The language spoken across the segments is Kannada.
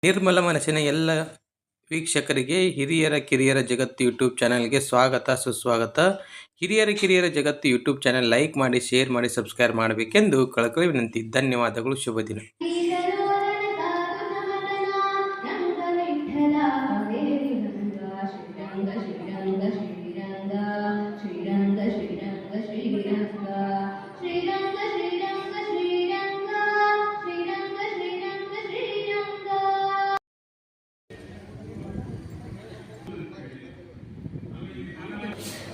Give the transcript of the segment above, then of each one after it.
ನಿರ್ಮಲ ಮನಸ್ಸಿನ ಎಲ್ಲ ವೀಕ್ಷಕರಿಗೆ ಹಿರಿಯರ ಕಿರಿಯರ ಜಗತ್ತು ಯೂಟ್ಯೂಬ್ ಚಾನಲ್ಗೆ ಸ್ವಾಗತ ಸುಸ್ವಾಗತ. ಹಿರಿಯರ ಕಿರಿಯರ ಜಗತ್ತು ಯೂಟ್ಯೂಬ್ ಚಾನಲ್ ಲೈಕ್ ಮಾಡಿ, ಶೇರ್ ಮಾಡಿ, ಸಬ್ಸ್ಕ್ರೈಬ್ ಮಾಡಬೇಕೆಂದು ಕಳಕಳಿ ವಿನಂತಿ. ಧನ್ಯವಾದಗಳು. ಶುಭ ದಿನ.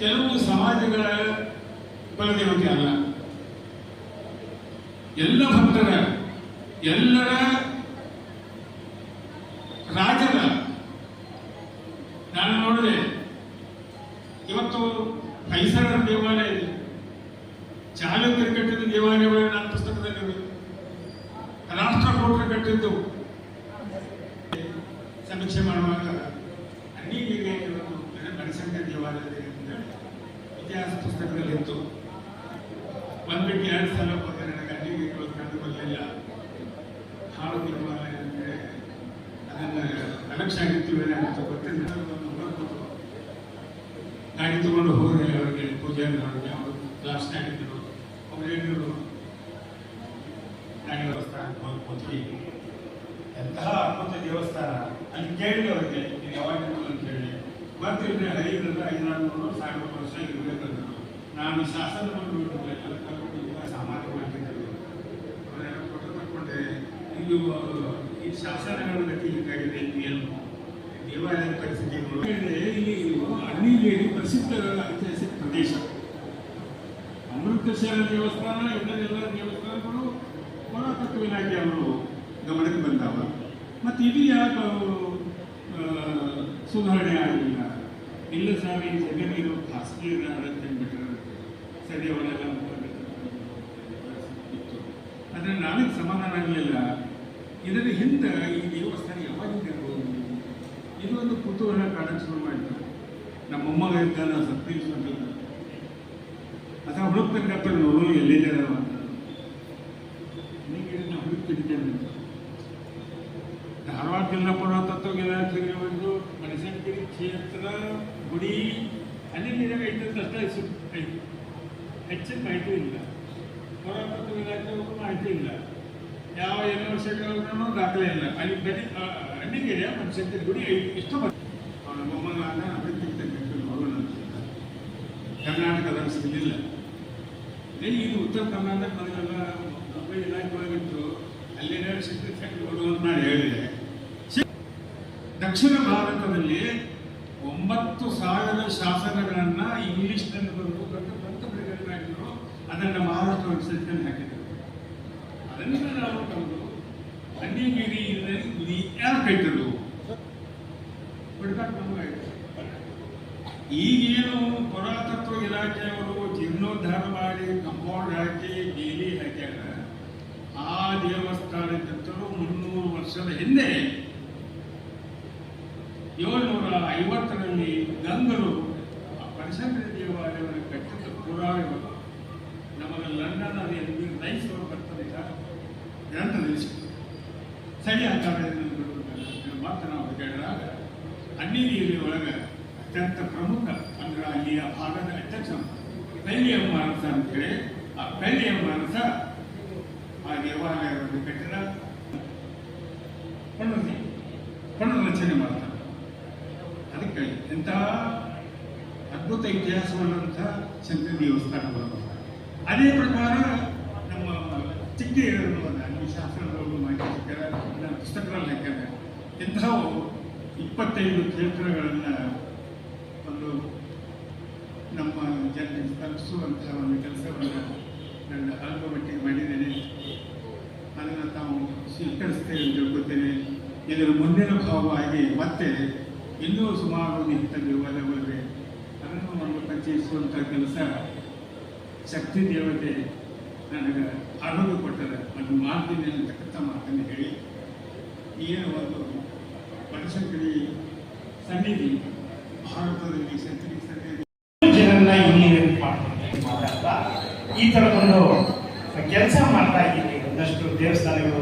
ಕೆಲವು ಸಮಾಜಗಳ ಕುಲದೇವತೆ ಅಲ್ಲ, ಎಲ್ಲ ಭಕ್ತರ, ಎಲ್ಲರ ರಾಜರ. ನಾನು ನೋಡಿದೆ, ಇವತ್ತು ಹೊಯ್ಸಳರ ದೇವಾಲಯ ಇದೆ, ಚಾಲುಕ್ಯರು ಕಟ್ಟಿದ ದೇವಾಲಯಗಳು ನನ್ನ ಪುಸ್ತಕದಲ್ಲಿ ರಾಷ್ಟ್ರಕೂಟರು ಕಟ್ಟಿದ್ದು. ಸಮೀಕ್ಷೆ ಮಾಡುವಾಗ ಅನ್ನಿಗೆ ಬನಶಂಕರಿ ದೇವಾಲಯದ ಇತಿಹಾಸ ಪುಸ್ತಕದಲ್ಲಿತ್ತು. ಒಂದು ಬಿಟ್ಟು 2 ಸಲ ಹೋದ ನನಗೆ ಅಲ್ಲಿಗೆ ಕಂಡು ಬರಲಿಲ್ಲ. ಹಾಳು ದೇವಾಲಯ ಅಂದರೆ ಅದನ್ನು ಅಲಕ್ಷ್ಯ ಆಗಿರ್ತೀವಿ ಅಂತ ಗೊತ್ತಿಲ್ಲ. ಗಾಡಿ ತಗೊಂಡು ಹೋದರೆ ಅವರಿಗೆ ಪೂಜಾರಿ ಅವರಿಗೆ ಅವರು ಕ್ಲಾಸ್ನಾಗಿದ್ದರು, ಅವರೇನು ಗಾಡಿ ದೇವಸ್ಥಾನ ಹೋಗಿ ಎಂತಹ ಅದ್ಭುತ ದೇವಸ್ಥಾನ ಅಲ್ಲಿ ಕೇಳಿದೆ ಅವರಿಗೆ, ನೀವು ಯಾವಾಗ ಅಂತ ಹೇಳಿ. ಗೊತ್ತಿಲ್ಲದೆ 500 ಸಾವಿರ ವರ್ಷ ಇರಬೇಕಂದ್ರು. ನಾನು ಶಾಸನ ಸಾಮಾನ್ಯ ಮಾಡ್ತಿದ್ದರು. ಅವರೆಲ್ಲ ಫೋಟೋ ತಗೊಂಡೆ. ಇದು ಈ ಶಾಸನಗಳ ಗತಿ ಹೀಗಾಗಿದೆ, ಏನು ದೇವಾಲಯದ ಪರಿಸ್ಥಿತಿ ನೋಡಿದ್ರೆ ಇಲ್ಲಿ ಅಗ್ನಿಗೇರಿ ಪ್ರಸಿದ್ಧ ಐತಿಹಾಸಿಕ ಪ್ರದೇಶ. ಅಮೃತಸರ ದೇವಸ್ಥಾನ, ಎಲ್ಲ ದೇವಸ್ಥಾನಗಳು ಪುರಾತತ್ವ ಇಲಾಖೆ ಅವರು ಗಮನಕ್ಕೆ ಬಂದಾವ. ಮತ್ತು ಇದು ಯಾಕೆ ಸುಧಾರಣೆ ಆಗಲಿಲ್ಲ? ಇಲ್ಲ ಸರ್, ಈ ಜಗತ್ತಿರೋ ಖಾಸಗಿ ಬಿಟ್ಟರೆ ಸರಿ ಅವರೆಲ್ಲ ಇತ್ತು. ಆದರೆ ನನಗೆ ಸಮಾಧಾನ ಆಗಲಿಲ್ಲ. ಇದರ ಹಿಂದೆ ಈ ದೇವಸ್ಥಾನ ಯಾವಾಗಿಂದ ಇರ್ಬೋದು? ಇದು ಒಂದು ಕುತೂಹಲ ಕಾಣಕ್ಕೆ ಶುರು ಮಾಡಿತು. ನಮ್ಮ ಮೊಮ್ಮಗ ಇದ್ದಾನ ಸತ್ರೀಸ್ ಅಂತ ಅಥವಾ ಹುಡುಕ್ತಕ್ಕಂಥ ನೋಡೋದು ಎಲ್ಲಿದ್ದಾರೆ ಅಂತ ನಾನು ಹುಡುಕ್ತಿದ್ದೇನೆ. ಧಾರವಾಡ ಜಿಲ್ಲಾ ಪುರಾತತ್ವ ಇಲಾಖೆಗೆ ಒಂದು ಬನಶಂಕರಿ ಕ್ಷೇತ್ರ ಗುಡಿ ಅಲ್ಲಿ ಐತಂತ ಅಷ್ಟೇ ಐತಿ, ಹೆಚ್ಚಿನ ಮಾಹಿತಿ ಇಲ್ಲ. ಪುರಾತತ್ವ ಇಲಾಖೆ ಮಾಹಿತಿ ಇಲ್ಲ, ಯಾವ ಯೂನಿವರ್ಸಿಟಿಗಳೂ ದಾಖಲೆ ಇಲ್ಲ. ಅಲ್ಲಿ ಬರೀ ಅಲ್ಲಿಗೆ ಬನಶಂಕರಿ ಗುಡಿ ಇಷ್ಟು ಅವನ ಮೊಮ್ಮಗನ ಅಭಿವೃದ್ಧಿ ನೋಡೋಣ. ಕರ್ನಾಟಕದ ಸಿಗಲಿಲ್ಲ. ಇದು ಉತ್ತರ ಕರ್ನಾಟಕ ಮೊದಲೆಲ್ಲ ಮುಂಬೈ ಇಲಾಖೆ ಒಳಗಿತ್ತು, ಅಲ್ಲಿ ಯೂನಿವರ್ಸಿಟಿ ನೋಡುವಂತ ನಾನು ಹೇಳಿದೆ. ದಕ್ಷಿಣ ಭಾರತದಲ್ಲಿ 9,000 ಶಾಸನಗಳನ್ನು ಇಂಗ್ಲಿಷ್ನಲ್ಲಿ ಬರೆದು ಗ್ರಂಥಗಳಿದ್ರು. ಅದನ್ನು ಮಹಾರಾಷ್ಟ್ರ ವೆಬ್ಸೈಟ್ನಲ್ಲಿ ಹಾಕಿದರು. ಅದನ್ನು ನಾವು ತಂದು ಅನ್ನಿಗಿರಿ ಯಾರು ಕಟ್ಟಿದ್ರು ಬಿಡ್ಬೇಕು ನಮಗಾಯ್ತು. ಈಗೇನು ಪುರಾತತ್ವ ಇಲಾಖೆಯವರು ಜೀರ್ಣೋದ್ಧಾರ ಮಾಡಿ ಕಂಪೌಂಡ್ ಹಾಕಿ ಬೇಲಿ ಹಾಕ್ಯಾರ, ಆ ದೇವಸ್ಥಾನಕ್ಕಿಂತಲೂ 300 ವರ್ಷದ ಹಿಂದೆ 750ರಲ್ಲಿ ಗಂಗರು ಬನಶಂಕರಿ ದೇವಾಲಯವನ್ನು ಕಟ್ಟಿದ ಪುರಾವೆಗಳು ನಮಗೆ ಲಂಡನ್ ಅದು ನೈಸ್ ಬರ್ತದೆ ಗ್ರಂಥದಲ್ಲಿ ಸಿಕ್ತು. ಸರಿ ಅಂತಾರೆ ಮಾತ್ರ ನಾವು ಕೇಳಿದಾಗ ಅನ್ನಿಗಿರಿ ಒಳಗೆ ಅತ್ಯಂತ ಪ್ರಮುಖ ಅಂದ್ರೆ ಅಲ್ಲಿಯ ಭಾಗದ ಅಧ್ಯಕ್ಷ ಕೈಲಿಯಮ್ಮ ಅರಸ ಅಂತೇಳಿ, ಆ ಕೈಲಿಯಮ್ಮ ಅರಸ ಆ ದೇವಾಲಯವನ್ನು ಕಟ್ಟಿದ ಪಣ್ಣು ರಚನೆ ಮಾಡ್ತಾರೆ. ಅದಕ್ಕೆ ಇಂತಹ ಅದ್ಭುತ ಇತಿಹಾಸವನ್ನಂಥ ಶಂಕರ ದೇವಸ್ಥಾನಗಳು. ಅದೇ ಪ್ರಕಾರ ನಮ್ಮ ಚಿಕ್ಕ ಅಲ್ಲಿ ಶಾಸ್ತ್ರಗಳು ಮಾಹಿತಿ ಸಿಕ್ಕಾರೆ, ಪುಸ್ತಕಗಳಲ್ಲಿ ಹಾಕ್ಯಾರೆ. ಇಂಥವು 25 ಕ್ಷೇತ್ರಗಳನ್ನು ಒಂದು ನಮ್ಮ ಜನರಿಗೆ ತಲುಪಿಸುವಂತಹ ಒಂದು ಕೆಲಸವನ್ನು ನನ್ನ ಅಲ್ಪ ಮಟ್ಟಿಗೆ ಮಾಡಿದ್ದೇನೆ. ಅದನ್ನು ತಾವು ಸ್ವೀಕರಿಸ್ತೇವೆ ಅಂತ ತಿಳ್ಕೊತೇನೆ. ಇದರ ಮುಂದಿನ ಭಾವವಾಗಿ ಮತ್ತೆ ಇನ್ನೂ ಸುಮಾರು ನಿಂತ ದೇವಾಲಯಗಳಿವೆ, ಅದನ್ನು ನಮಗೆ ಪರಿಚಯಿಸುವಂಥ ಕೆಲಸ ಶಕ್ತಿ ದೇವತೆ ನನಗೆ ಆರೋಗ್ಯ ಕೊಟ್ಟರೆ ಅದು ಮಾಡ್ತೀನಿ ಅಂತಕ್ಕಂಥ ಮಾತನ್ನು ಹೇಳಿ, ಏನು ಒಂದು ಬನಶಂಕರಿ ಸನ್ನಿಧಿ ಭಾರತದಲ್ಲಿ ಶಂಕರಿ ಸನ್ನಿಧಿ ಜನರನ್ನ ಇಂಜಿನಿಯರಿಂಗ್ ಮಾತಾಡ್ತಾ ಈ ಥರದೊಂದು ಕೆಲಸ ಮಾಡ್ತಾ ಇದ್ದೀವಿ. ಒಂದಷ್ಟು ದೇವಸ್ಥಾನಗಳು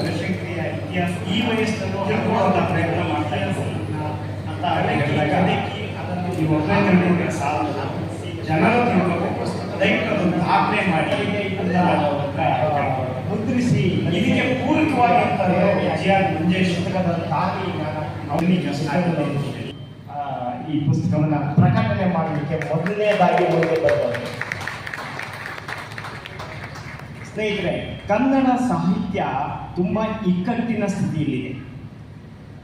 ಬನಶಂಕರಿಯ ಇತಿಹಾಸ ಈ ವಯಸ್ಸನ್ನು ತಿಳ್ಕೊಳ್ಳುವಂಥ ಪ್ರಯತ್ನ ಮಾಡ್ತಾ ಇದ್ದೀವಿ ಅಂತ ಹೇಳಲಾಗಿದೆ. ನೀವು ಒಬ್ಬರೇ ತಿಳ್ಕೊಂಡ್ರೆ ಸಾಲಲ್ಲ, ಜನರು ತಿಳ್ಕೋಬೇಕು. ದಯವಿಟ್ಟು ಅದನ್ನು ದಾಖಲೆ ಮಾಡಿ ಮುದ್ರಿಸಿ ಇದಕ್ಕೆ ಪೂರಕವಾಗಿರ್ತಾರೆ. ಜಿ ಆರ್ ಮಂಜೇಶ್ ಪುಸ್ತಕದ ತಾಯಿ ಈ ಪುಸ್ತಕವನ್ನು ಪ್ರಕಟಣೆ ಮಾಡಲಿಕ್ಕೆ ಮೊದಲನೇದಾಗಿ ಮುಂದೆ ಬಂದವರು. ಸ್ನೇಹಿತರೆ, ಕನ್ನಡ ಸಾಹಿತ್ಯ ತುಂಬ ಇಕ್ಕಟ್ಟಿನ ಸ್ಥಿತಿಯಲ್ಲಿದೆ.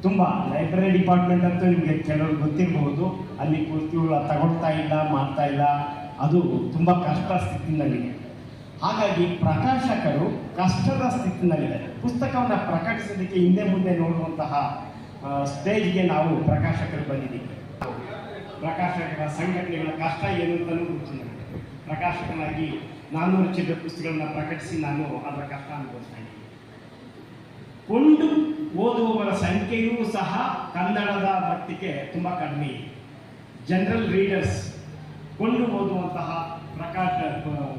ತುಂಬ ಲೈಬ್ರರಿ ಡಿಪಾರ್ಟ್ಮೆಂಟ್ ಅಂತೂ ನಿಮಗೆ ಕೆಲವರು ಗೊತ್ತಿರಬಹುದು, ಅಲ್ಲಿ ಕುರ್ತಿಗಳು ತಗೊಳ್ತಾ ಇಲ್ಲ, ಮಾಡ್ತಾ ಇಲ್ಲ, ಅದು ತುಂಬ ಕಷ್ಟ ಸ್ಥಿತಿನಲ್ಲಿದೆ. ಹಾಗಾಗಿ ಪ್ರಕಾಶಕರು ಕಷ್ಟದ ಸ್ಥಿತಿನಲ್ಲಿದ್ದಾರೆ. ಪುಸ್ತಕವನ್ನು ಪ್ರಕಟಿಸೋದಕ್ಕೆ ಹಿಂದೆ ಮುಂದೆ ನೋಡುವಂತಹ ಸ್ಟೇಜ್ಗೆ ನಾವು ಪ್ರಕಾಶಕರು ಬಂದಿದ್ದೀವಿ. ಪ್ರಕಾಶಕರ ಸಂಘಟನೆಗಳ ಕಷ್ಟ ಏನು ಅಂತಲೂ ಗೊತ್ತು ನನಗೆ. ಪ್ರಕಾಶಕನಾಗಿ 400 ಚಿಲ್ಲರೆ ಪುಸ್ತಕಗಳನ್ನ ಪ್ರಕಟಿಸಿ ನಾನು ಅದರ ಕಷ್ಟ ಅನುಭವಿಸ್ತಾ ಇದ್ದೀನಿ. ಕೊಂಡು ಓದುವವರ ಸಂಖ್ಯೆಯೂ ಸಹ ಕನ್ನಡದ ಮಟ್ಟಿಗೆ ತುಂಬ ಕಡಿಮೆ ಇದೆ. ಜನರಲ್ ರೀಡರ್ಸ್, ಕೊಂಡು ಓದುವಂತಹ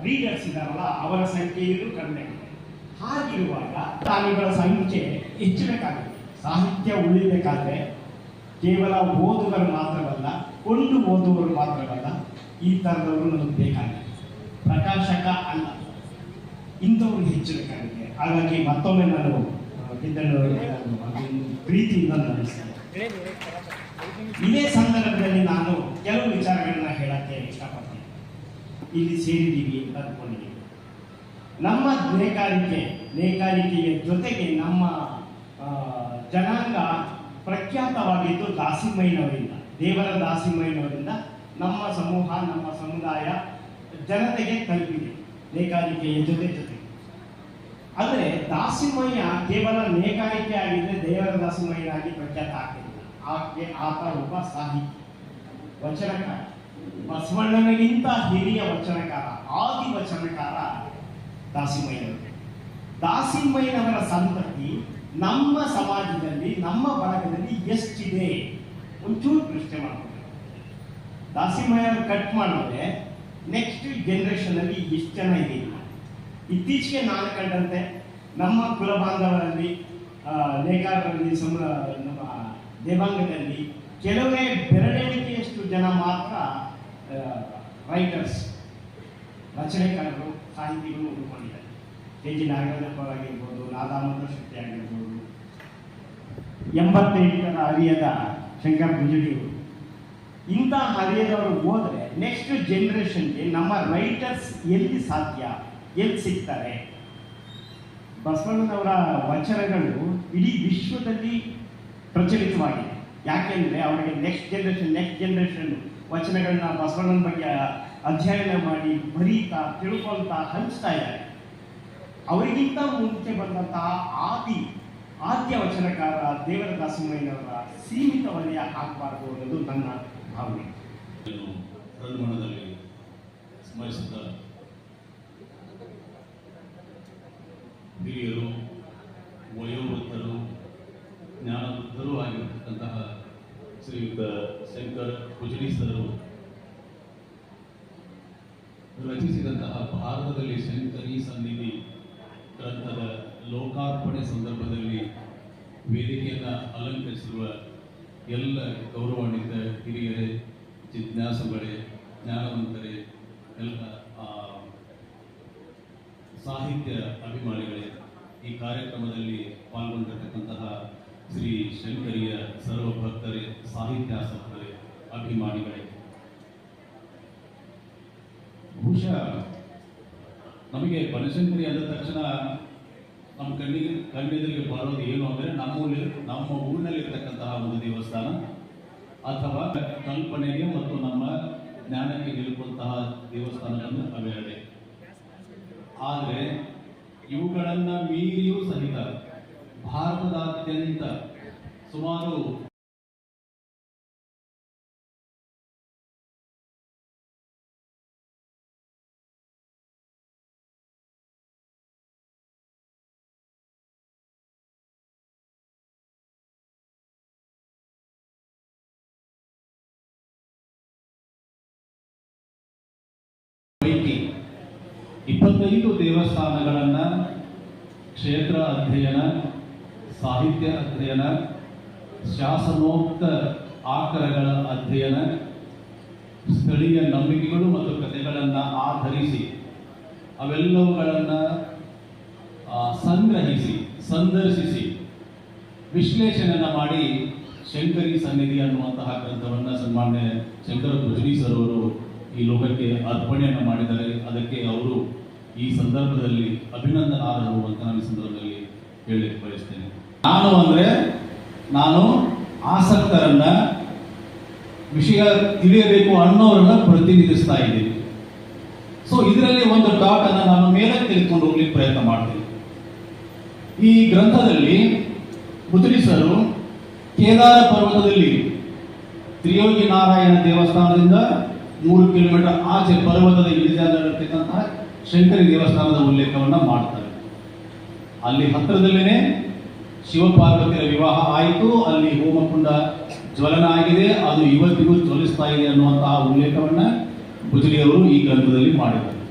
ರೀಡರ್ಸ್ ಇದ್ದಾರಲ್ಲ, ಅವರ ಸಂಖ್ಯೆಯೂ ಕಡಿಮೆ ಇದೆ. ಹಾಗಿರುವಾಗ ತಾನಿಗಳ ಸಂಖ್ಯೆ ಹೆಚ್ಚಬೇಕಾಗುತ್ತೆ. ಸಾಹಿತ್ಯ ಉಳಿಬೇಕಾದ್ರೆ ಕೇವಲ ಓದುಗರು ಮಾತ್ರವಲ್ಲ, ಕೊಂಡು ಓದುವವರು ಮಾತ್ರವಲ್ಲ, ಈ ಥರದವರು ನಮಗೆ ಬೇಕಾಗಿದೆ. ಪ್ರಕಾಶಕ ಅಲ್ಲ, ಇಂಥವ್ರು ಹೆಚ್ಚಬೇಕಾಗಿದೆ. ಹಾಗಾಗಿ ಮತ್ತೊಮ್ಮೆ ನಾನು ಪ್ರೀತಿಯಿಂದ ನಡೆಸ್ತೇನೆ. ಇದೇ ಸಂದರ್ಭದಲ್ಲಿ ನಾನು ಕೆಲವು ವಿಚಾರಗಳನ್ನ ಹೇಳಕ್ಕೆ ಇಷ್ಟಪಡ್ತೀನಿ. ಇಲ್ಲಿ ಸೇರಿದ್ದೀವಿ ಅಂತ ಅಂದ್ಕೊಂಡಿದ್ದೀವಿ. ನಮ್ಮ ನೇಕಾರಿಕೆಯ ಜೊತೆಗೆ ನಮ್ಮ ಜನಾಂಗ ಪ್ರಖ್ಯಾತವಾಗಿದ್ದು ದಾಸಿಮಯ್ಯನವರಿಂದ, ದೇವರ ದಾಸಿಮಯ್ಯನವರಿಂದ ನಮ್ಮ ಸಮೂಹ, ನಮ್ಮ ಸಮುದಾಯ ಜನತೆಗೆ ತಲುಪಿದೆ ನೇಕಾರಿಕೆಯ ಜೊತೆಗೆ. ಆದರೆ ದಾಸಿಮಯ್ಯ ಕೇವಲ ನೇಕಾರಿಕೆ ಆಗಿದ್ರೆ ದೇವರ ದಾಸಿಮಯ್ಯನಾಗಿ ಪ್ರಖ್ಯಾತ ಆಗ್ತಿಲ್ಲ. ಆತ ಒಬ್ಬ ಸಾಹಿತಿ, ವಚನಕಾರ, ಬಸವಣ್ಣನಿಗಿಂತ ಹಿರಿಯ ವಚನಕಾರ, ಆದಿ ವಚನಕಾರ ದಾಸಿಮಯ್ಯನವರು. ದಾಸಿಮಯ್ಯನವರ ಸಂತತಿ ನಮ್ಮ ಸಮಾಜದಲ್ಲಿ, ನಮ್ಮ ಬಳಗದಲ್ಲಿ ಎಷ್ಟಿದೆ ಒಂಚೂರು ಪ್ರಶ್ನೆ ಮಾಡ್ತಾರೆ. ದಾಸಿಮಯ್ಯನವರು ಕಟ್ ಮಾಡಿದ್ರೆ ನೆಕ್ಸ್ಟ್ ಜನರೇಷನ್ ಅಲ್ಲಿ ಎಷ್ಟು ಜನ ಇದೆ? ಇತ್ತೀಚೆಗೆ ನಾನು ಕಂಡಂತೆ ನಮ್ಮ ಕುಲ ಬಾಂಧವರಲ್ಲಿ, ನೇಕಾರರಲ್ಲಿ, ನಮ್ಮ ದೇವಾಂಗದಲ್ಲಿ ಕೆಲವೇ ಬೆರಳೆಣಿಕೆಯಷ್ಟು ಜನ ಮಾತ್ರ ರೈಟರ್ಸ್, ರಚನೆಕಾರರು, ಸಾಹಿತಿಗಳು ಉಳ್ಕೊಂಡಿದ್ದಾರೆ. ಕೆ ಜಿ ನಾಗರಾಜಪ್ಪ ಆಗಿರ್ಬೋದು, ನಾದಾಮಂದ್ರ ಶೆಟ್ಟಿ ಆಗಿರ್ಬೋದು, 88ರ ಹರಿಯದ ಶಂಕರ್ ಭುಜಡಿಯವರು, ಇಂಥ ಹರಿಯದವರು ಹೋದರೆ ನೆಕ್ಸ್ಟ್ ಜನರೇಷನ್ಗೆ ನಮ್ಮ ರೈಟರ್ಸ್ ಎಲ್ಲಿ ಸಾಧ್ಯ, ಎಲ್ಲಿ ಸಿಗ್ತಾರೆ? ಬಸವಣ್ಣನವರ ವಚನಗಳು ಇಡೀ ವಿಶ್ವದಲ್ಲಿ ಪ್ರಚಲಿತವಾಗಿದೆ. ಯಾಕೆಂದರೆ ಅವರಿಗೆ ನೆಕ್ಸ್ಟ್ ಜನರೇಷನ್ ವಚನಗಳನ್ನ ಬಸವಣ್ಣನ ಬಗ್ಗೆ ಅಧ್ಯಯನ ಮಾಡಿ, ಬರೀತಾ, ತಿಳ್ಕೊಳ್ತಾ, ಹಂಚ್ತಾ ಇದ್ದಾರೆ. ಅವರಿಗಿಂತ ಮುಂಚೆ ಬಂದಂತಹ ಆದ್ಯ ವಚನಕಾರ ದೇವರ ದಾಸಿಮಯ್ಯನವರ ಸೀಮಿತ ವಲಯ ಆಗಬಾರ್ದು ಅನ್ನೋದು ನನ್ನ ಭಾವನೆ. ರಣಮಣದಲ್ಲಿ ಸ್ಮರಿಸುತ್ತಾ ಹಿರಿಯರು, ವಯೋವೃದ್ಧರು, ಜ್ಞಾನವೃದ್ಧರೂ ಆಗಿರತಕ್ಕಂತಹ ಶ್ರೀಯುತ ಶಂಕರ್ ಭುಜಡಿ ಸರು ರಚಿಸಿದಂತಹ ಭಾರತದಲ್ಲಿ ಶಂಕರಿ ಸನ್ನಿಧಿ ಗ್ರಂಥದ ಲೋಕಾರ್ಪಣೆ ಸಂದರ್ಭದಲ್ಲಿ ವೇದಿಕೆಯನ್ನು ಅಲಂಕರಿಸಿರುವ ಎಲ್ಲ ಗೌರವಾನ್ವಿತ ಹಿರಿಯರೇ, ಜಿಜ್ಞಾಸುಗಳೇ, ಜ್ಞಾನವಂತರೇ, ಎಲ್ಲ ಸಾಹಿತ್ಯ ಅಭಿಮಾನಿಗಳೇ, ಈ ಕಾರ್ಯಕ್ರಮದಲ್ಲಿ ಪಾಲ್ಗೊಂಡಿರತಕ್ಕಂತಹ ಶ್ರೀ ಶಂಕರಿಯ ಸರ್ವ ಭಕ್ತರೇ, ಸಾಹಿತ್ಯಾಸಕ್ತರೇ, ಅಭಿಮಾನಿಗಳೇ, ಬಹುಶಃ ನಮಗೆ ಬನಶಂಕರಿ ಅಂದ ತಕ್ಷಣ ನಮ್ಮ ಕಣ್ಣಿಗೆ ಬರೋದು ಏನು ಅಂದರೆ ನಮ್ಮ ಊರಿನಲ್ಲಿರ್ತಕ್ಕಂತಹ ಒಂದು ದೇವಸ್ಥಾನ ಅಥವಾ ಕಲ್ಪನೆಗೆ ಮತ್ತು ನಮ್ಮ ಜ್ಞಾನಕ್ಕೆ ನಿಲುಕುವಂತಹ ದೇವಸ್ಥಾನಗಳನ್ನು ಅವೆರಡೆ. ಆದರೆ ಇವುಗಳನ್ನು ಮೀರಿಯೂ ಸಹಿತ ಭಾರತದಾದ್ಯಂತ ಸುಮಾರು ಪೈಕಿ 25 ದೇವಸ್ಥಾನಗಳನ್ನು ಕ್ಷೇತ್ರ ಅಧ್ಯಯನ ಸಾಹಿತ್ಯ ಅಧ್ಯಯನ, ಶಾಸನೋಕ್ತ ಆಕರಗಳ ಅಧ್ಯಯನ, ಸ್ಥಳೀಯ ನಂಬಿಕೆಗಳು ಮತ್ತು ಕಥೆಗಳನ್ನು ಆಧರಿಸಿ ಅವೆಲ್ಲವುಗಳನ್ನು ಸಂಗ್ರಹಿಸಿ, ಸಂದರ್ಶಿಸಿ, ವಿಶ್ಲೇಷಣೆಯನ್ನು ಮಾಡಿ ಶಂಕರಿ ಸನ್ನಿಧಿ ಅನ್ನುವಂತಹ ಗ್ರಂಥವನ್ನು ಸನ್ಮಾನ್ಯ ಶಂಕರ ಭುಜನಿ ಸರ್ ಅವರು ಈ ಲೋಕಕ್ಕೆ ಅರ್ಪಣೆಯನ್ನು ಮಾಡಿದ್ದಾರೆ. ಅದಕ್ಕೆ ಅವರು ಈ ಸಂದರ್ಭದಲ್ಲಿ ಅಭಿನಂದನಾರ್ಹರು ಅಂತ ನಾನು ಈ ಸಂದರ್ಭದಲ್ಲಿ ಹೇಳಲಿಕ್ಕೆ ಬಯಸ್ತೇನೆ. ನಾನು ಆಸಕ್ತರನ್ನ, ವಿಷಯ ತಿಳಿಯಬೇಕು ಅನ್ನೋರನ್ನ ಪ್ರತಿನಿಧಿಸ್ತಾ ಇದ್ದೀನಿ. ಸೊ ಇದರಲ್ಲಿ ಒಂದು ಡಾಟ್ ಅನ್ನು ನಾನು ಮೇಲೆ ತೆಗೆದುಕೊಂಡು ಹೋಗ್ಲಿಕ್ಕೆ ಪ್ರಯತ್ನ ಮಾಡ್ತೀನಿ. ಈ ಗ್ರಂಥದಲ್ಲಿ ಮುದ್ರಿಸರು ಕೇದಾರ ಪರ್ವತದಲ್ಲಿ ತ್ರಿಯೋಗಿ ನಾರಾಯಣ ದೇವಸ್ಥಾನದಿಂದ 3 ಕಿಲೋಮೀಟರ್ ಆಚೆ ಪರ್ವತದ ಇಳಿಜಾರಿರ್ತಕ್ಕಂತಹ ಶಂಕರಿ ದೇವಸ್ಥಾನದ ಉಲ್ಲೇಖವನ್ನ ಮಾಡ್ತಾರೆ. ಅಲ್ಲಿ ಹತ್ತಿರದಲ್ಲೇನೆ ಶಿವಪಾರ್ವತಿಯ ವಿವಾಹ ಆಯಿತು, ಅಲ್ಲಿ ಹೋಮಕುಂಡ ಜ್ವಲನ ಆಗಿದೆ, ಅದು ಇವತ್ತಿಗೂ ಜ್ವಲಿಸ್ತಾ ಇದೆ ಅನ್ನುವಂತಹ ಉಲ್ಲೇಖವನ್ನ ಭುಜಲಿಯವರು ಈ ಗ್ರಂಥದಲ್ಲಿ ಮಾಡಿದ್ದಾರೆ.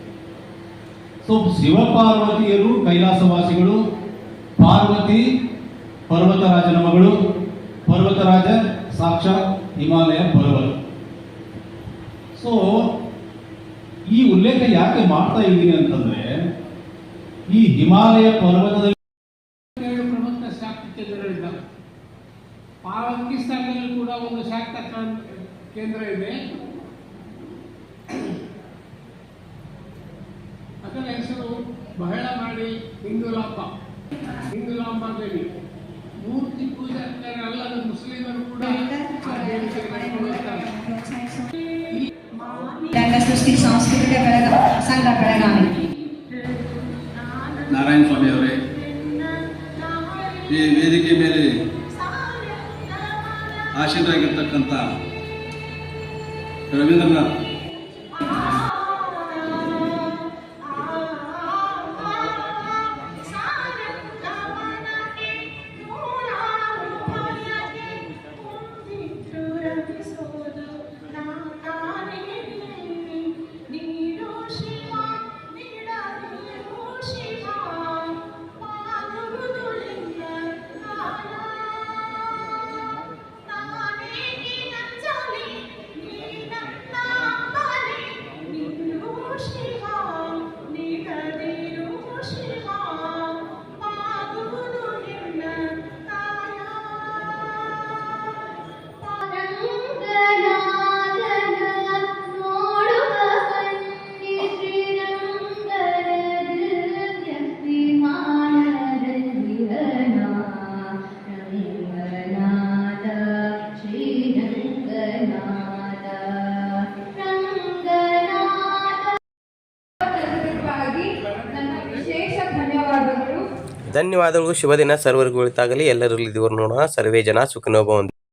ಸೊ ಶಿವಪಾರ್ವತಿಯರು ಕೈಲಾಸವಾಸಿಗಳು, ಪಾರ್ವತಿ ಪರ್ವತರಾಜನ ಮಗಳು, ಪರ್ವತರಾಜ ಸಾಕ್ಷಾತ್ ಹಿಮಾಲಯ ಪರ್ವತ. ಸೊ ಈ ಉಲ್ಲೇಖ ಯಾಕೆ ಮಾಡ್ತಾ ಇದ್ದೀನಿ ಅಂತಂದ್ರೆ, ಈ ಹಿಮಾಲಯ ಪರ್ವತದಲ್ಲಿ ಪ್ರಮುಖ ಶಾಕ್ತ ಕೇಂದ್ರಗಳಿದ್ದಾವೆ. ಪಾಕಿಸ್ತಾನದಲ್ಲಿ ಕೂಡ ಒಂದು ಶಾಕ್ತ ಕೇಂದ್ರ ಇದೆ. ಅದರ ಹೆಸರು ಬಹಳಮಾಡಿ ಹಿಂದೂಲಾಂಬ ದೇವಿ. ಮೂರ್ತಿ ಪೂಜಾರಿಗಳಲ್ಲದ ಮುಸ್ಲಿಮರು ಕೂಡ ಆ ದೇವಿಗೆ ನಮಸ್ಕರಿಸುತ್ತಾರೆ. ಸೃಷ್ಟಿ ಸಾಂಸ್ಕೃತಿಕ ಸಂಘ ಬೆಳಗಾವಿ. ನಾರಾಯಣ ಸ್ವಾಮಿ ಅವರೇ, ಈ ವೇದಿಕೆ ಮೇಲೆ ಆಶೀರ್ವಾಗಿರ್ತಕ್ಕಂಥ ರವೀಂದ್ರನಾಥ್ ಧನ್ಯವಾದಗಳು. ಶುಭ ದಿನ ಸರ್ವರಿಗೂ ಒಳಿತಾಗಲಿ. ಎಲ್ಲರಲ್ಲಿ ದೇವರು ನೋಡೋಣ. ಸರ್ವೇ ಜನ ಸುಖಿನೋ ಭವಂತು.